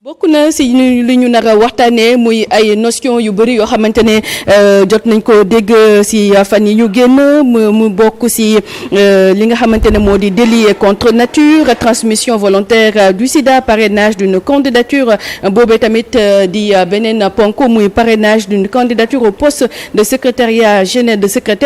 bokk na si li ñu nar a waxtaanee muy ay notion yu bëri yoo xamante ne jot nañ ko dégg si fan yi ñu génn mu bokk si li nga xamante ne moo di délit contre nature, transmission volontaire du sida, parrainage d'une candidature boobee tamit di beneen ponk muy parrainage d'une candidature au poste de secrétaire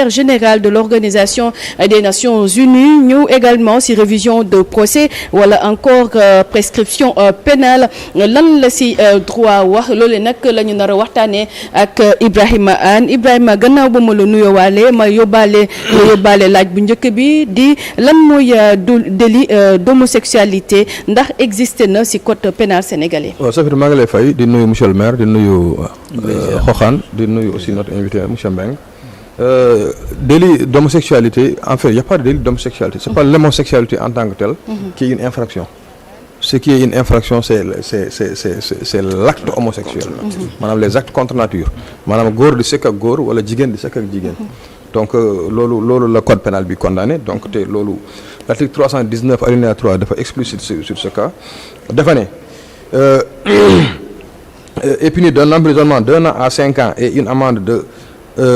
général de l'Organisation des Nations Unies, ñëw également si révision de procès wala encore prescription pénale. Lan la si droit wax loolu nag la ñu nar a waxtaanee ak Ibrahima Anne. Ibrahima, gannaaw ba ma la nuyoowaale ma yóbbaale laaj bu njëkk bi di lan mooy délit d'homosexualité ndax existé na si code pénal sénégalais. waaw Safir, maa ngi lay fay di nuyu monsieur le maire di nuyu Xoxaan di nuyu aussi notre invité monsieur Mbengue. Délit d'homosexualité, en fait il n'y a pas de délit d'homosexualité, c'est pas l'homosexualité en tant que telle qui est une infraction. Ce qui est une infraction, c'est l'acte homosexuel. Maanaam les actes contre nature. Maanaam góor di sekk ak góor wala jigéen di sekk ak jigéen. Donc loolu la code pénal bi condamné. Donc te loolu l'article 319 alinéa 3 dafa explicite sur ce cas. Dafa ne est puni d'un emprisonnement d'1 an à 5 ans et une amende de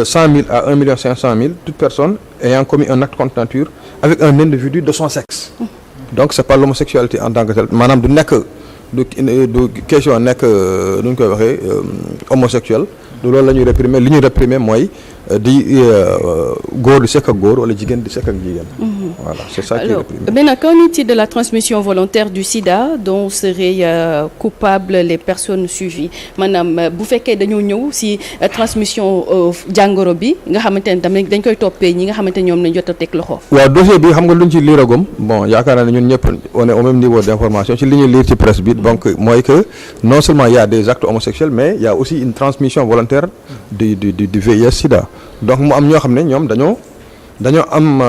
100 000 à 1 500 000 toute personne ayant commis un acte contre nature avec un individu de son sexe. Donc c'est pas l'homosexualité en tant que telle maanaam du question nekk nu ñu koy waxee homosexuel du loolu la ñuy réprimer li ñuy réprimer mooy di góor di sekk ak góor wala jigéen di sekk ak jigéen. Voilà, c'est ça qui est réprimé. Maintenant, qu'en est-il de la transmission volontaire du sida dont seraient coupables les personnes suivies maanaam bu fekkee dañoo ñëw si transmission jàngoro bi nga xamante ne tamit dañ koy toppee ñi nga xamante ne ñoom lañ jot a teg loxo. waaw dossier bi xam nga luñ ci liiragum bon yaakaar naa ne ñun ñëpp on est au même niveau d'information ci li ñuy lire ci presse bi donc mooy que non seulement il y a des actes homosexuels mais il y a aussi une transmission volontaire du VIH/SIDA. Donc mu am ñoo xam ne ñoom dañoo am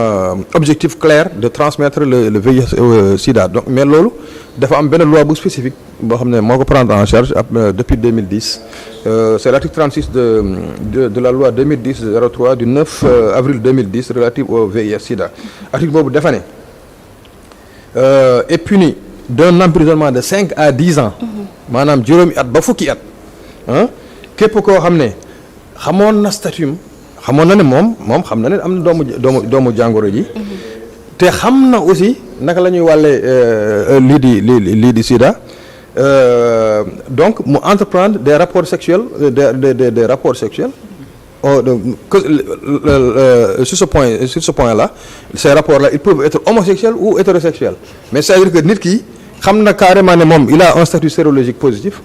objectif clair de transmettre le VIH/SIDA donc mais loolu dafa am benn loi bu spécifique boo xam ne moo ko prendre en charge depuis 2010 c'est l'article 36 de la loi 2010-03 du 9 avril 2010 relative au VIH/SIDA. Article boobu dafa ne est puni d'un emprisonnement de 5 à 10 ans maanaam juróomi at ba fukki at képp koo xam ne xamoon na statut xamoon na ne moom xam na ne am na doomu jàngoro ji te xam na aussi naka la ñuy wàllee lii di sida donc mu entreprendre des rapports sexuels des rapports sexuels sur ce point là ces rapports là ils peuvent être homosexuels ou hétérosexuels mais c'est-à-dire que nit ki xam na carrément ne moom il a un statut sérologique positif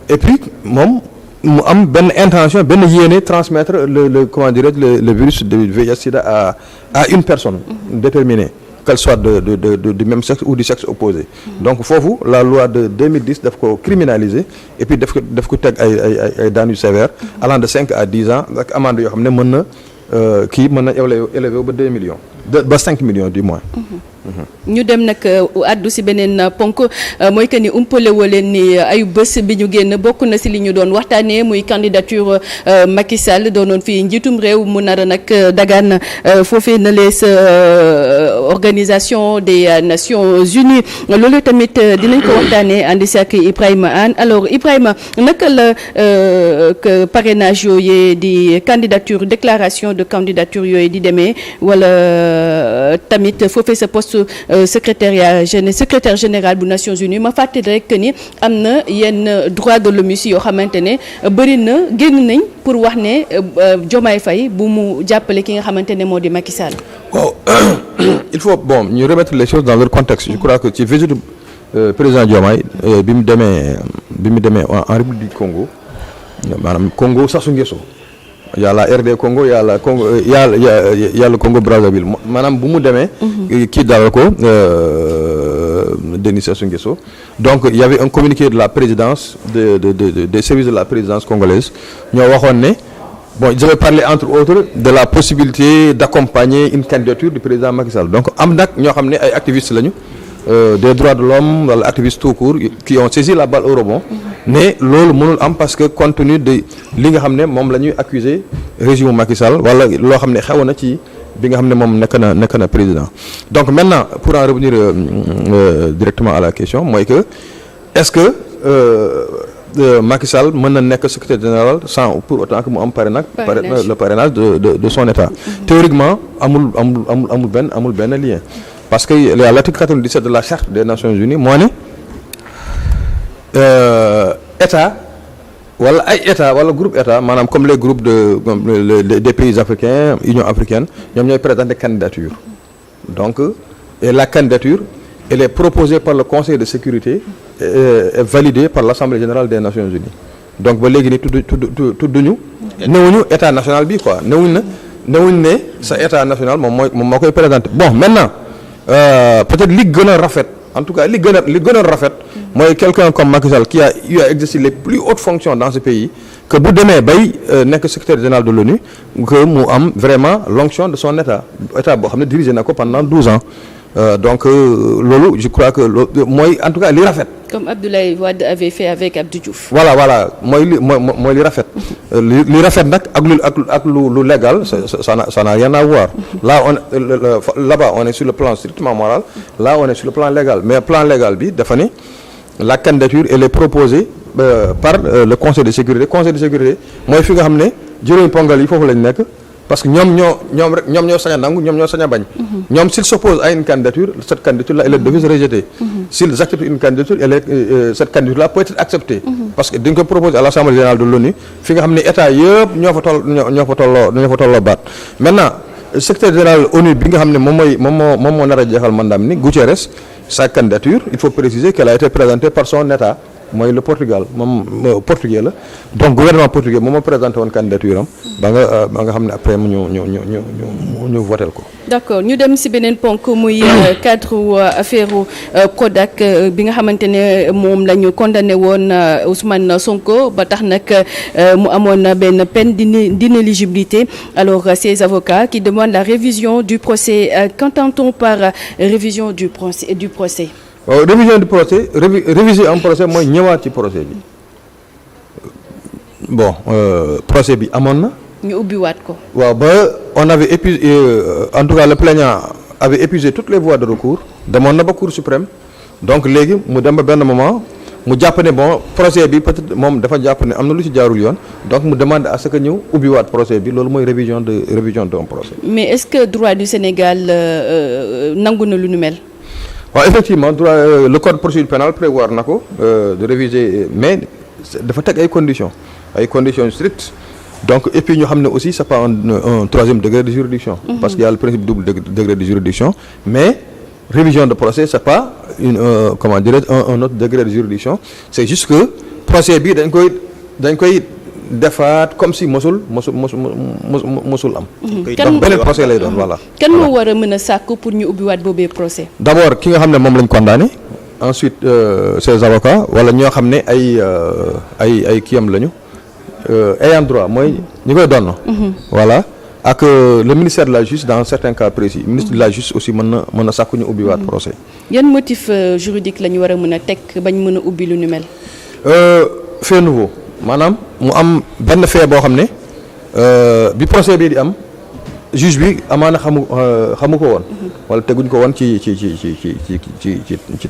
et puis moom mu am benn intention benn yéene transmettre le comment dirais-je le virus de VIH/SIDA à une personne déterminée qu'elle soit du même sexe ou du sexe opposé. Donc foofu la loi de 2010 daf ko criminaliser et puis daf ko teg ay daan yu sévères allant de 5 à 10 ans ak amende yoo xam ne mën na élevé ba 2 millions ba 5 millions du moins. ñu dem nag addu si beneen ponk mooy que ni umpale woo leen ni ayu bés bi ñu génn bokk na si li ñu doon waxtaanee muy candidature Macky Sall doonoon fii njiitum réew mu nar a nag dagaan foofee na lees Organisation des Nations Unies loolu tamit dinañ ko waxtaanee ànd si ak Ibrahima Anne. Alors Ibrahima, naka la parrainage yooyu di candidature déclaration de candidature yooyu di demee wala tamit foofee sa poste secrétaire général bu Nations Unies ma fàttali rek que ni am na yenn droit de l'homme yoo xamante ne bëri na génn nañ pour wax ne Diomaye Faye bu mu jàppale ki nga xamante ne moo di Macky Sall. Waaw il faut ñu remettre les choses dans leur contexte. Je crois que ci visite président Diomaye bi mu demee en République du Congo maanaam Congo Sassou Nguesso. y a la RD Congo y a la Congo y a le Congo Brazzaville maanaam bu mu demee kii dalal ko Denis Sassou Nguesso. Donc il y avait un communiqué de la présidence des services de la présidence congolaise ñoo waxoon ne bon ils avaient parlé entre autres de la possibilité d'accompagner une candidature du président Macky Sall. Donc am nag ñoo xam ne ay activistes lañu des droits de l'homme wala activistes tout court qui ont saisi la balle au rebond mais loolu mënul am parce que compte tenu de li nga xam ne moom la ñuy accuser régime Macky Sall wala loo xam ne xewoon na ci bi nga xam ne moom nekk na président. Donc maintenant pour en revenir directement à la question mooy que est-ce que Macky Sall mën na nekk secrétaire général sans pour autant que mu am le parrainage de son état. Théoriquement amul benn lien parce que l'article 97 de la charte des Nations Unies moo ne état wala ay état wala groupe état maanaam comme les groupes des pays africains Union africaine ñoom ñooy présenter candidature donc et la candidature elle est proposée par le Conseil de sécurité et validée par l'Assemblée générale des Nations Unies donc ba léegi ni tudduñu newuñu état national bi quoi newuñ ne sa état national moom moo koy présenter bon maintenant peut-être li gën a rafet en tout cas li gën a rafet mooy quelqu'un comme Macky Sall qui a eu à exercer les plus hautes fonctions dans ce pays que bu demee bay nekk secrétaire général de l'ONU que mu am vraiment l'onction de son état boo xam ne dirigé na ko pendant 12 ans donc loolu je crois que mooy en tout cas li rafet. Comme Abdoulaye Wade avait fait avec Abdou Diouf. voilà mooy li rafet. li rafet nag ak lu légal ça n'a rien à voir. Là-bas on est sur le plan strictement moral là on est sur le plan légal mais plan légal bi dafa ne la candidature elle est proposée par le Conseil de sécurité mooy fi nga xam ne juróomi pongal yi foofu lañ nekk. parce que ñoom ñoo sañ a nangu ñoom ñoo sañ a bañ. ñoom s'ils s'opposent à une candidature cette candidature là elle est d'office rejetée. S'ils acceptent une candidature cette candidature là peut être acceptée. parce que dañ ko proposer à l'Assemblée générale de l'ONU fi nga xam ne état yëpp ñoo fa tolloo baat. maintenant secrétaire général ONU bi nga xam ne moom moo nar a jeexal mandaam ni Guterres sa candidature il faut préciser qu'elle a été présentée par son état. mooy le Portugal moom portugais la donc gouvernement portugais moom moo présenté woon candidature am ba nga xam ne après mu ñu votel ko. d'accord ñu dem ci beneen ponk muy cadre affaire Prodac bi nga xamante ne moom la ñu condamné woon Ousmane Sonko ba tax nag mu amoon benn peine d'inéligibilité alors ces avocats qui demandent la révision du procès qu'entend-on par révision du procès. waaw révision du procès réviser un procès mooy ñëwaat ci procès bi bon procès bi amoon na. ñu ubbiwaat ko. waaw ba on avait épuisé en tout cas le plaignant avait épuisé toutes les voies de recours demoon na ba Cour suprême donc léegi mu dem ba benn moment mu jàpp ne bon procès bi peut-être moom dafa jàpp ne am na lu ci jaarul yoon donc mu demande à ce que ñu ubbiwaat procès bi loolu mooy révision d'un procès. mais est-ce que droit du Sénégal nangu na lu nu mel. waaw effectivement le code de procédure pénale prévoir na ko de réviser mais dafa teg ay conditions strictes donc et puis ñu xam ne aussi c'est pas un troisième degré de juridiction. parce qu'il y a le principe double degré de juridiction mais révision de procès c'est pas un autre degré de juridiction c'est juste que procès bi dañ koy defaat comme si mosul am. donc beneen procès lay doon voilà. kan moo war a mën a sàkku pour ñu ubbiwaat boobee procès. d'abord ki nga xam ne moom lañ condamné ensuite ses avocats wala ñoo xam ne ay kiyam lañu ayant droit mooy ñi koy doon. voilà ak le ministère de la justice dans certains cas précis ministre de la justice aussi mën na sàkku ñu ubbiwaat procès. yan motif juridique la ñu war a mën a teg bañ mën a ubbi lu ni mel. fait nouveau. maanaam mu am benn fait boo xam ne bi procès bi di am juge bi amaana xamu ko woon. wala teguñ ko woon ci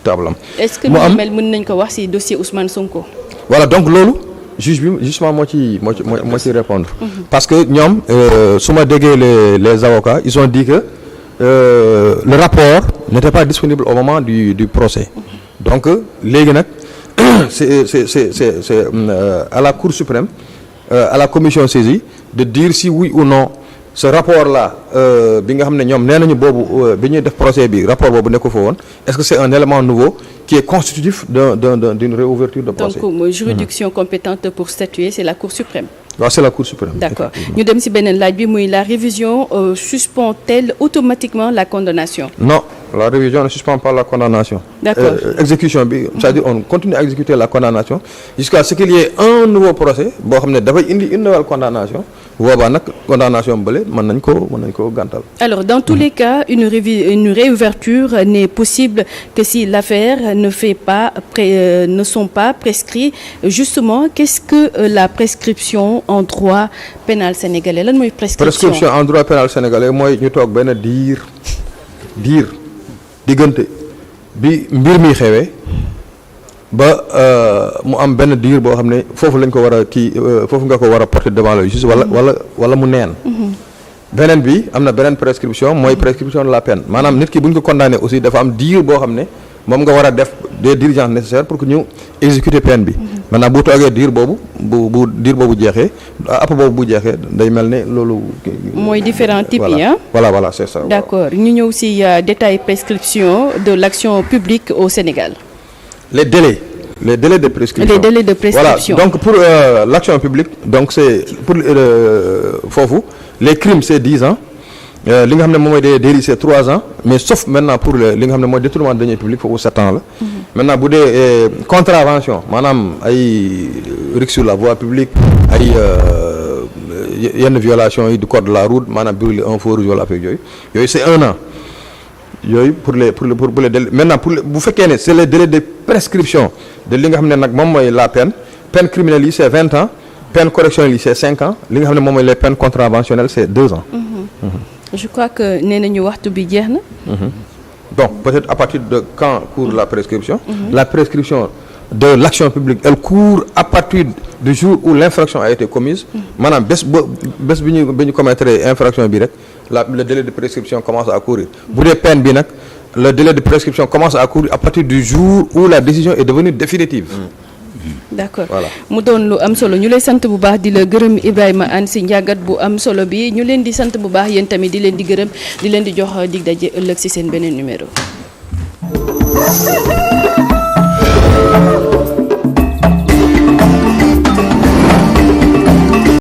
table am. est-ce que lu mel mën nañ ko wax ci dossier Ousmane Sonko. voilà donc loolu juge bi justement moo ci répondre. parce que ñoom su ma déggee les avocats ils ont dit que le rapport n'était pas disponible au moment du procès. donc léegi nag. c'est à la Cour suprême à la commission saisie de dire si oui ou non ce rapport-là bi nga xam ne ñoom nee nañu boobu bi ñuy def procès bi rapport boobu nekk ko fa woon est-ce que c'est un élément nouveau qui est constitutif d'une réouverture de procès. donc juridiction compétente pour statuer c'est la Cour suprême. waaw c'est la Cour suprême. d'accord ñu dem ci beneen laaj bi muy la révision suspend-elle automatiquement la condamnation. non la révision ne suspend pas la condamnation. D'accord. Exécution bi c'est-à-dire on continue à exécuter la condamnation jusqu'à ce qu'il y ait un nouveau procès boo xam ne dafay indi une nouvelle condamnation boobaa nag condamnation bële mën nañ ko gàntal. alors dans tous les cas une réouverture n'est possible que si l'affaire ne sont pas prescrits justement qu'est-ce que la prescription en droit pénal sénégalais lan mooy prescription en droit pénal sénégalais mooy ñu toog benn diir diggante bi mbir mi xewee ba mu am benn diir boo xam ne foofu lañ ko war a foofu nga ko war a porter devant la justice wala mu neen. beneen bi am na beneen prescription mooy prescription de la peine maanaam nit ki bu ñu ko condamné aussi dafa am diir boo xam ne moom nga war a def des diligences nécessaires pour que ñu exécuter peine bi. maintenant bu toogee diir boobu bu diir boobu jeexee app boobu bu jeexee day mel ne loolu. mooy différents types yi voilà c'est ça. d'accord ñu ñëw ci détail prescription de l'action publique au Sénégal. les délais de prescription. Voilà, donc pour l'action publique donc c'est pour foofu les crimes c'est 10 ans li nga xam ne moom mooy des délits c'est 3 ans mais sauf maintenant pour li nga xam ne mooy détournement de deniers publics foofu 7 ans la. maintenant bu dee contravention maanaam ay risque sur la voie publique ay yenn violation yi du code de la route maanaam brûler un feu rouge wala affaire yooyu c'est 1 an. yooyu pour les délais maintenant bu fekkee ne c'est les délais de prescription de li nga xam ne nag moom mooy la peine criminelle yi c'est 20 ans peine correctionnelle yi c'est 5 ans li nga xam ne moom mooy les peines contraventionnelles c'est 2 ans. Je crois que nee nañu waxtu bi jeex na. donc peut-être à partir de quand court la prescription. La prescription de l'action publique elle court à partir du jour où l'infraction a été commise. maanaam bés bi ñu commettre infraction bi rek. le délai de prescription commence à courir bu dee peine bi nag le délai de prescription commence à courir à partir du jour où la décision est devenue définitive. d'accord mu doon lu am solo ñu lay sant bu baax di la gërëm Ibrahima Anne si njàngat bu am solo bi ñu leen di sant bu baax yéen tamit di leen di gërëm di leen di jox dig daje ëllëg si seen beneen numéro.